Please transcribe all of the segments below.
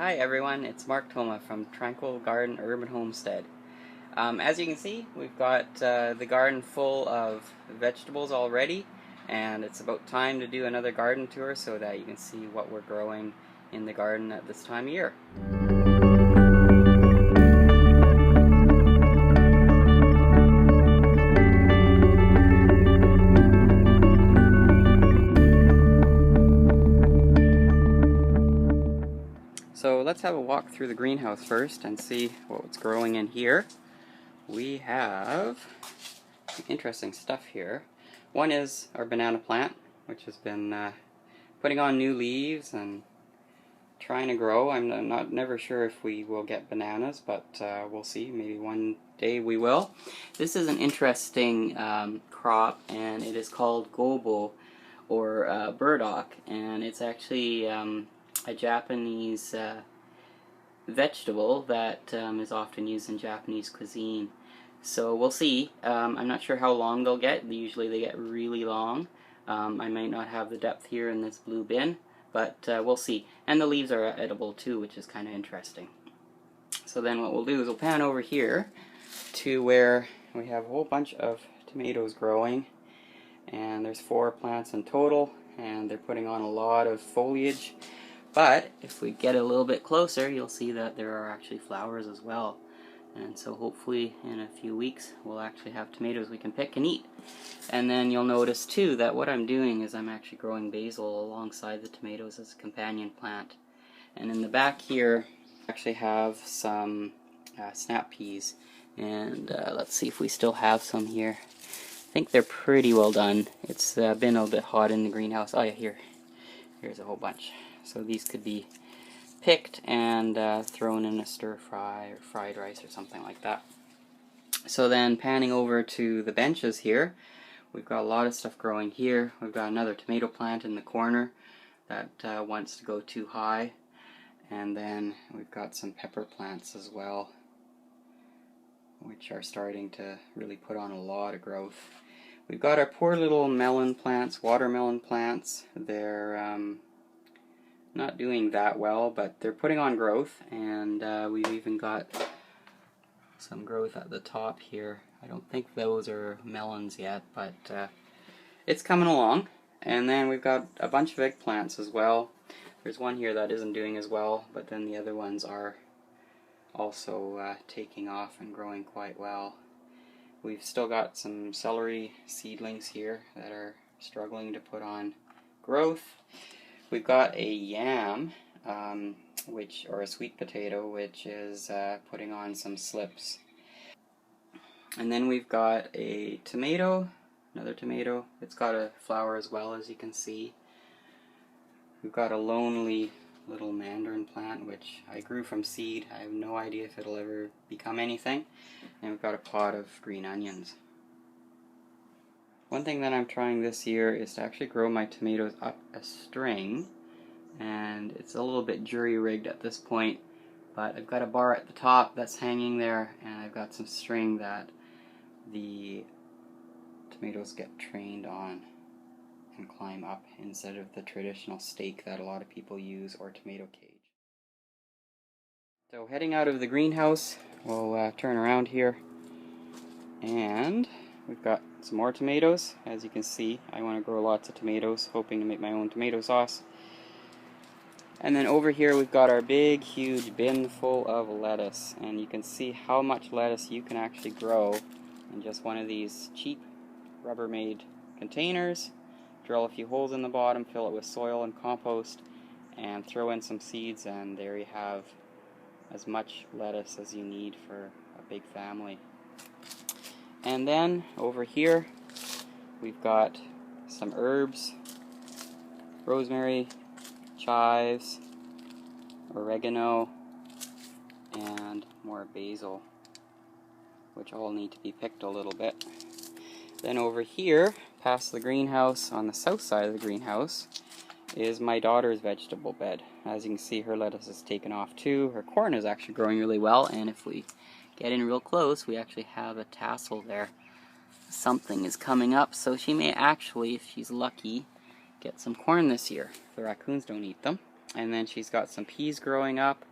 Hi everyone, it's Marc from Tranquil Garden Urban Homestead. As you can see, we've got the garden full of vegetables already, and it's about time to do another garden tour so that you can see what we're growing in the garden at this time of year. So let's have a walk through the greenhouse first and see what's growing in here. We have some interesting stuff here. One is our banana plant, which has been putting on new leaves and trying to grow. I'm never sure if we will get bananas, but we'll see. Maybe one day we will. This is an interesting crop, and it is called gobo, or burdock, and it's actually a Japanese vegetable that is often used in Japanese cuisine. So we'll see. I'm not sure how long they'll get. Usually they get really long. I might not have the depth here in this blue bin, but we'll see. And the leaves are edible too, which is kind of interesting. So then what we'll do is we'll pan over here to where we have a whole bunch of tomatoes growing, and there's 4 plants in total, and they're putting on a lot of foliage. But if we get a little bit closer, you'll see that there are actually flowers as well. And so hopefully in a few weeks we'll actually have tomatoes we can pick and eat. And then you'll notice too that what I'm doing is I'm actually growing basil alongside the tomatoes as a companion plant. And in the back here I actually have some snap peas. And let's see if we still have some here. I think they're pretty well done. It's been a little bit hot in the greenhouse. Oh yeah, here's a whole bunch. So these could be picked and thrown in a stir fry or fried rice or something like that. So then panning over to the benches here, we've got a lot of stuff growing here. We've got another tomato plant in the corner that wants to go too high. And then we've got some pepper plants as well, which are starting to really put on a lot of growth. We've got our poor little melon plants, watermelon plants. They're not doing that well, but they're putting on growth, and we've even got some growth at the top here. I don't think those are melons yet, but it's coming along. And then we've got a bunch of eggplants as well. There's one here that isn't doing as well, but then the other ones are also taking off and growing quite well. We've still got some celery seedlings here that are struggling to put on growth. We've got a yam, or a sweet potato, which is putting on some slips. And then we've got a tomato, another tomato. It's got a flower as well, as you can see. We've got a lonely little mandarin plant, which I grew from seed. I have no idea if it'll ever become anything. And we've got a pot of green onions. One thing that I'm trying this year is to actually grow my tomatoes up a string, and it's a little bit jury-rigged at this point, but I've got a bar at the top that's hanging there, and I've got some string that the tomatoes get trained on and climb up instead of the traditional stake that a lot of people use, or tomato cage. So heading out of the greenhouse, we'll turn around here, and we've got some more tomatoes. As you can see, I want to grow lots of tomatoes, hoping to make my own tomato sauce. And then over here we've got our big, huge bin full of lettuce. And you can see how much lettuce you can actually grow in just one of these cheap Rubbermaid containers. Drill a few holes in the bottom, fill it with soil and compost, and throw in some seeds, and there you have as much lettuce as you need for a big family. And then over here we've got some herbs, rosemary, chives, oregano, and more basil, which all need to be picked a little bit. Then over here, past the greenhouse, on the south side of the greenhouse, is my daughter's vegetable bed. As you can see, her lettuce is taken off too. Her corn is actually growing really well, and if we get in real close, we actually have a tassel there. Something is coming up, so she may actually, if she's lucky, get some corn this year. The raccoons don't eat them. And then she's got some peas growing up,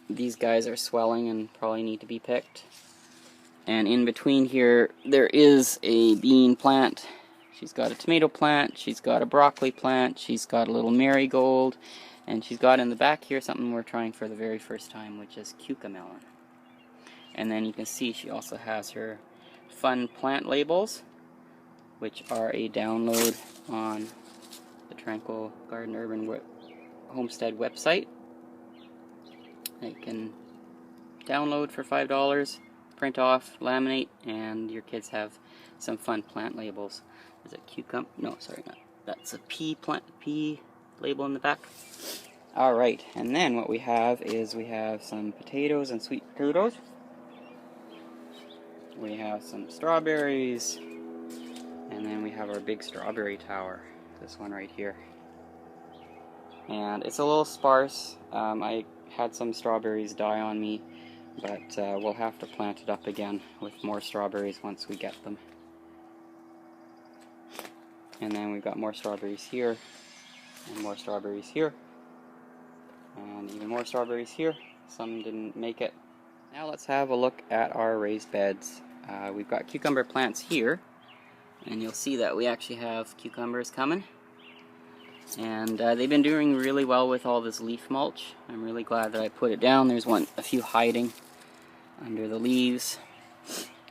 these guys are swelling and probably need to be picked. And in between here, there is a bean plant. She's got a tomato plant, she's got a broccoli plant, she's got a little marigold, and she's got in the back here something we're trying for the very first time, which is cucamelon. And then you can see she also has her fun plant labels, which are a download on the Tranquil Garden Urban Homestead website. That you can download for $5, print off, laminate, and your kids have some fun plant labels. Is it cucumber? No, sorry, not. That's a pea label in the back. Alright, and then what we have is we have some potatoes and sweet potatoes. We have some strawberries, and then we have our big strawberry tower, this one right here. And it's a little sparse. I had some strawberries die on me, but we'll have to plant it up again with more strawberries once we get them. And then we've got more strawberries here, and more strawberries here, and even more strawberries here. Some didn't make it. Now let's have a look at our raised beds. We've got cucumber plants here, and you'll see that we actually have cucumbers coming. And they've been doing really well with all this leaf mulch. I'm really glad that I put it down. There's a few hiding under the leaves.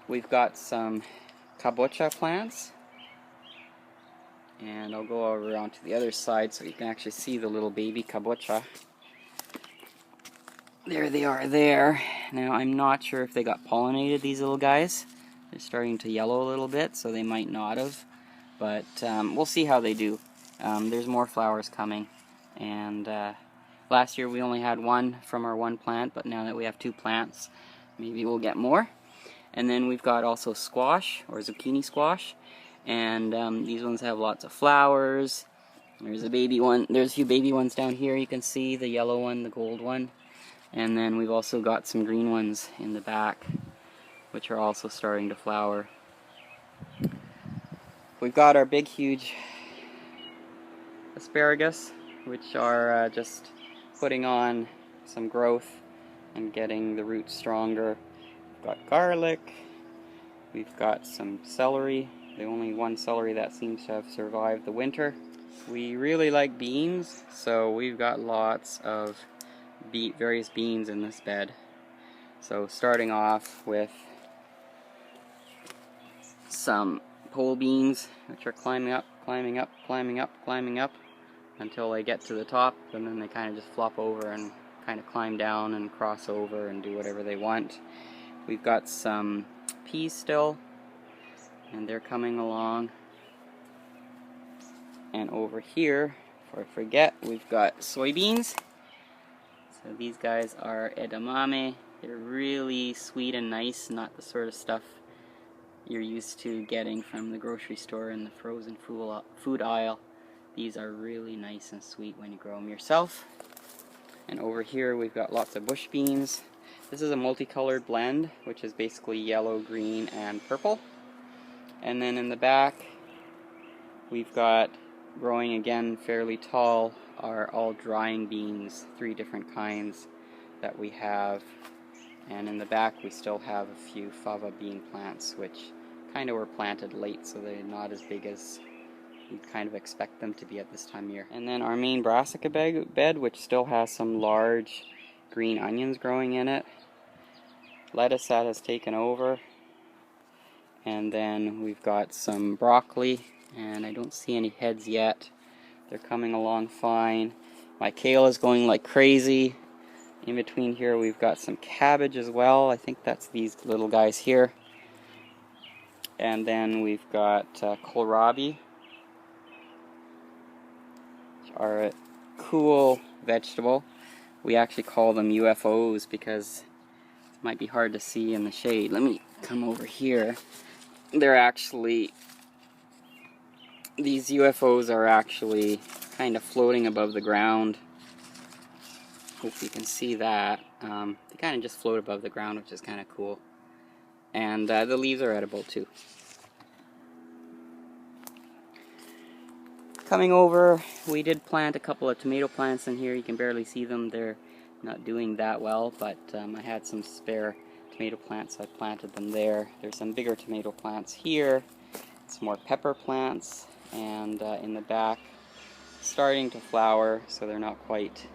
We've got some kabocha plants, and I'll go over onto the other side so you can actually see the little baby kabocha. There they are there. Now I'm not sure if they got pollinated, these little guys. They're starting to yellow a little bit, so they might not have. But we'll see how they do. There's more flowers coming. And last year we only had one from our one plant, but now that we have two plants, maybe we'll get more. And then we've got also squash, or zucchini squash. And these ones have lots of flowers. There's a baby one. There's a few baby ones down here. You can see the yellow one, the gold one. And then we've also got some green ones in the back, which are also starting to flower. We've got our big, huge asparagus, which are just putting on some growth and getting the roots stronger. We've got garlic. We've got some celery. The only one celery that seems to have survived the winter. We really like beans, so we've got lots of various beans in this bed. So starting off with some pole beans, which are climbing up, climbing up, climbing up, climbing up until they get to the top, and then they kind of just flop over and kind of climb down and cross over and do whatever they want. We've got some peas still, and they're coming along. And over here, before I forget, we've got soybeans. So these guys are edamame. They're really sweet and nice, not the sort of stuff you're used to getting from the grocery store in the frozen food aisle. These are really nice and sweet when you grow them yourself. And over here we've got lots of bush beans. This is a multicolored blend, which is basically yellow, green, and purple. And then in the back we've got, growing again fairly tall, are all drying beans, 3 different kinds that we have. And in the back we still have a few fava bean plants, which kind of were planted late, so they're not as big as you'd kind of expect them to be at this time of year. And then our main brassica bed, which still has some large green onions growing in it. Lettuce that has taken over. And then we've got some broccoli, and I don't see any heads yet. They're coming along fine. My kale is going like crazy. In between here we've got some cabbage as well. I think that's these little guys here. And then we've got kohlrabi, which are a cool vegetable. We actually call them UFOs because it might be hard to see in the shade. Let me come over here. These UFOs are actually kind of floating above the ground. Hope you can see that. They kind of just float above the ground, which is kind of cool. And the leaves are edible too. Coming over, we did plant a couple of tomato plants in here. You can barely see them. They're not doing that well, but I had some spare tomato plants, so I planted them there. There's some bigger tomato plants here, some more pepper plants, and in the back starting to flower, so they're not quite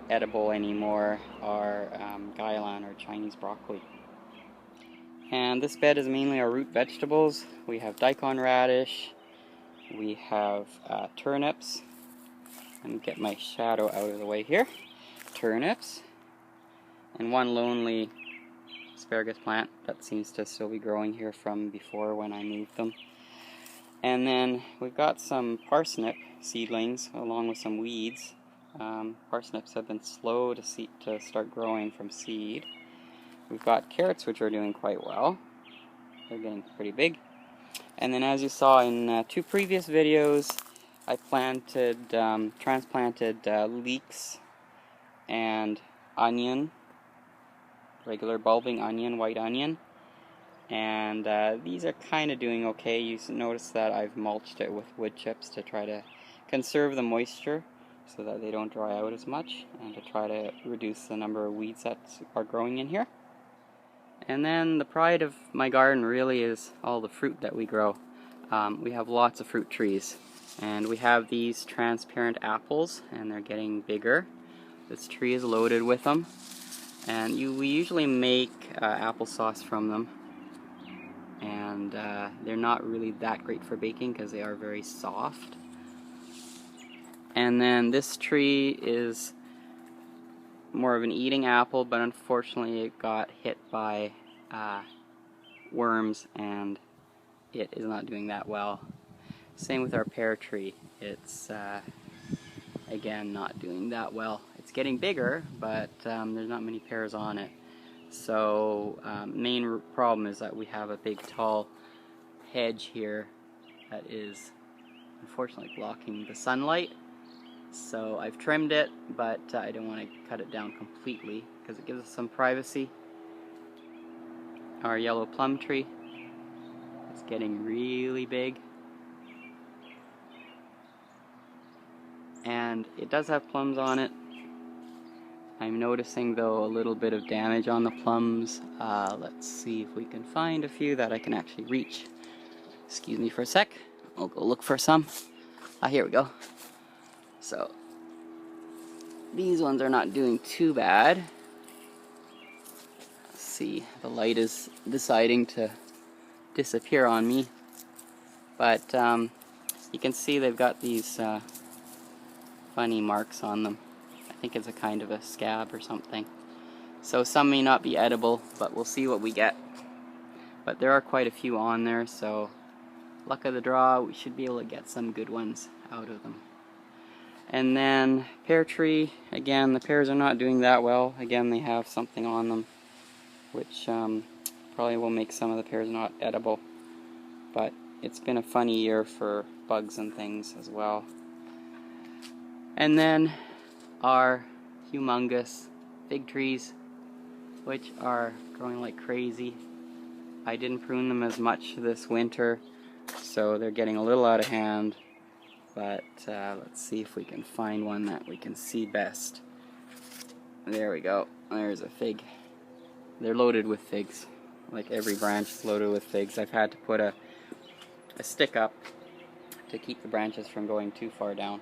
edible anymore, are gailan, or Chinese broccoli. And this bed is mainly our root vegetables. We have daikon radish, we have turnips. Let me get my shadow out of the way here. Turnips, and one lonely asparagus plant that seems to still be growing here from before when I moved them. And then we've got some parsnip seedlings along with some weeds. Parsnips have been slow to start growing from seed. We've got carrots, which are doing quite well. They're getting pretty big. And then, as you saw in 2 previous videos, I transplanted leeks and onion, regular bulbing onion, white onion. And these are kind of doing okay. You notice that I've mulched it with wood chips to try to conserve the moisture so that they don't dry out as much, and to try to reduce the number of weeds that are growing in here. And then the pride of my garden really is all the fruit that we grow. We have lots of fruit trees, and we have these transparent apples, and they're getting bigger. This tree is loaded with them, and we usually make applesauce from them. And they're not really that great for baking because they are very soft. And then this tree is more of an eating apple, but unfortunately it got hit by worms and it is not doing that well. Same with our pear tree. It's again not doing that well. It's getting bigger, but there's not many pears on it. So main problem is that we have a big tall hedge here that is unfortunately blocking the sunlight. So I've trimmed it, but I don't want to cut it down completely because it gives us some privacy. Our yellow plum tree is getting really big. And it does have plums on it. I'm noticing though a little bit of damage on the plums. Let's see if we can find a few that I can actually reach. Excuse me for a sec. I'll go look for some. Here we go. So these ones are not doing too bad. Let's see, the light is deciding to disappear on me. But you can see they've got these funny marks on them. I think it's a kind of a scab or something. So some may not be edible, but we'll see what we get. But there are quite a few on there, so luck of the draw, we should be able to get some good ones out of them. And then pear tree, again, the pears are not doing that well. Again, they have something on them, which probably will make some of the pears not edible. But it's been a funny year for bugs and things as well. And then our humongous fig trees, which are growing like crazy. I didn't prune them as much this winter, so they're getting a little out of hand. But let's see if we can find one that we can see best. There we go. There's a fig. They're loaded with figs. Like every branch is loaded with figs. I've had to put a stick up to keep the branches from going too far down.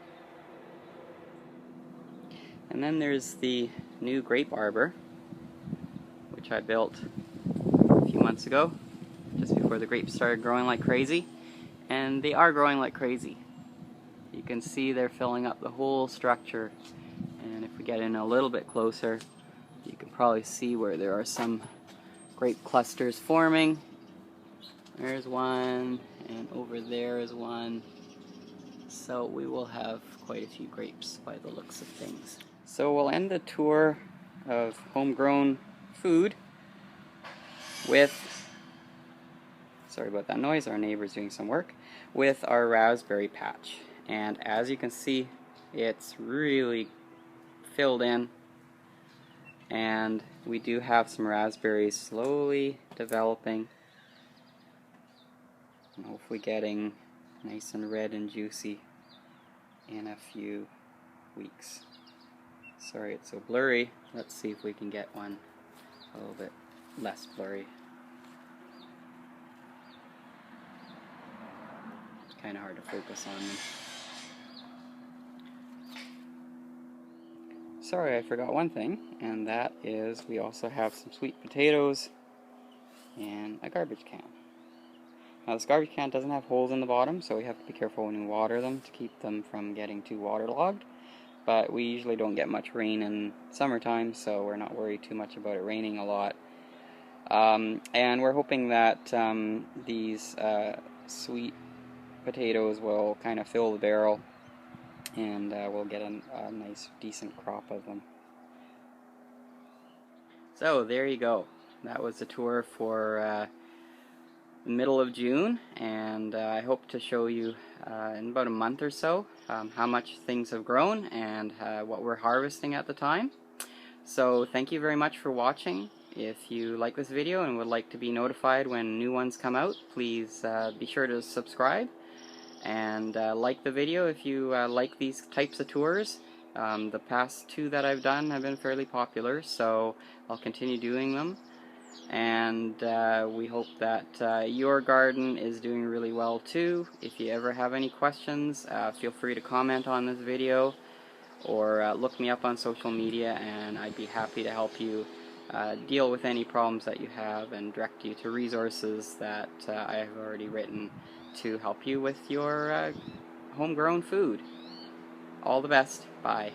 And then there's the new grape arbor, which I built a few months ago, just before the grapes started growing like crazy. And they are growing like crazy. You can see they're filling up the whole structure, and if we get in a little bit closer, you can probably see where there are some grape clusters forming. There's one, and over there is one. So we will have quite a few grapes by the looks of things. So we'll end the tour of homegrown food with, sorry about that noise, our neighbor's doing some work, with our raspberry patch. And as you can see, it's really filled in, and we do have some raspberries slowly developing and hopefully getting nice and red and juicy in a few weeks. Sorry it's so blurry. Let's see if we can get one a little bit less blurry. It's kind of hard to focus on them. Sorry, I forgot one thing, and that is we also have some sweet potatoes and a garbage can. Now this garbage can doesn't have holes in the bottom, so we have to be careful when we water them to keep them from getting too waterlogged. But we usually don't get much rain in summertime, so we're not worried too much about it raining a lot. And we're hoping that these sweet potatoes will kind of fill the barrel, and we'll get a nice decent crop of them. So there you go. That was a tour for the middle of June, and I hope to show you in about a month or so how much things have grown and what we're harvesting at the time. So thank you very much for watching. If you like this video and would like to be notified when new ones come out, please be sure to subscribe and like the video if you like these types of tours. The past two that I've done have been fairly popular, so I'll continue doing them. And we hope that your garden is doing really well too. If you ever have any questions, feel free to comment on this video or look me up on social media, and I'd be happy to help you deal with any problems that you have and direct you to resources that I have already written to help you with your homegrown food. All the best. Bye.